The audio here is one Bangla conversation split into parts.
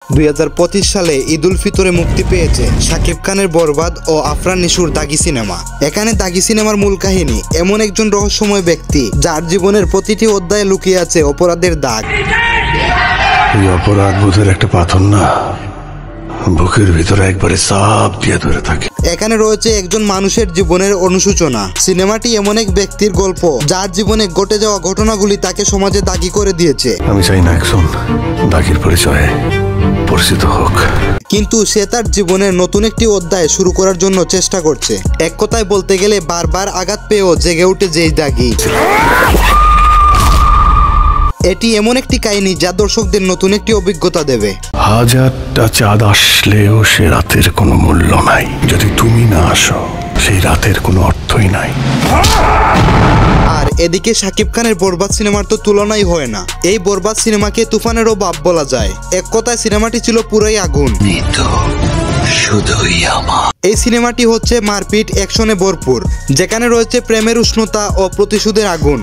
2025 সালে ঈদ উল ফিতরে মুক্তি পেয়েছে শাকিব খানের বরবাদ ও আফরান নিশুর দাগি সিনেমা। এখানে দাগি সিনেমার মূল কাহিনী এমন একজন রহস্যময় ব্যক্তি যার জীবনের প্রতিটি অধ্যায়ে লুকিয়ে আছে অপরাধের দাগ। এই অপরাধ বোধের একটা পাথর না, বুকের ভিতরে একবারে চাপ দিয়ে ধরে থাকে। এখানে রয়েছে একজন মানুষের জীবনের অনুশোচনা। সিনেমাটি এমন এক ব্যক্তির গল্প যার জীবনে ঘটে যাওয়া ঘটনাগুলি তাকে সমাজে দাগি করে দিয়েছে। আমি চাই না একজন দাগির পরিচয়ে পরিচিত হোক, কিন্তু সে তার জীবনের নতুন একটি অধ্যায় শুরু করার জন্য চেষ্টা করছে। এক কথায় বলতে গেলে বারবার আঘাত পেয়েও জেগে উঠে যেই দাগি। এটি এমন একটি কাহিনী যা দর্শকদের নতুন একটি অভিজ্ঞতা দেবে। হাজারটা চাঁদ আসলেও সে রাতের কোনো মূল্য নাই। যদি তুমি না আসো সেই রাতের কোনো অর্থই নাই। আর এদিকে শাকিব খানের বরবাদ সিনেমার তো তুলনাই হয় না। এই বরবাদ সিনেমাকে তুফানেরও বাপ বলা যায়। এক কথায় সিনেমাটি ছিল পুরাই আগুন। এই সিনেমাটি হচ্ছে মারপিট অ্যাকশনে ভরপুর, যেখানে রয়েছে প্রেমের উষ্ণতা ও প্রতিশোধের আগুন।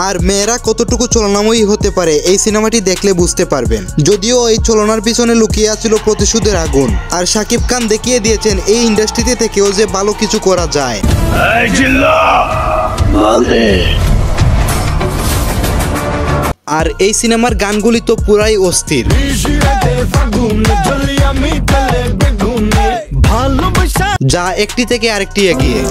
আর মেয়েরা কতটুকু চলনাময়ী হতে পারে এই সিনেমাটি দেখলে বুঝতে পারবেন। যদিও এই চলনার পিছনে লুকিয়ে আছিল প্রতিশোধের আগুন। আর শাকিব খান দেখিয়ে দিয়েছেন এই ইন্ডাস্ট্রিতে থেকেও যে ভালো কিছু করা যায়। আর এই সিনেমার গানগুলি তো পুরাই অস্থির। যা একটি থেকে আরেকটি এগিয়ে।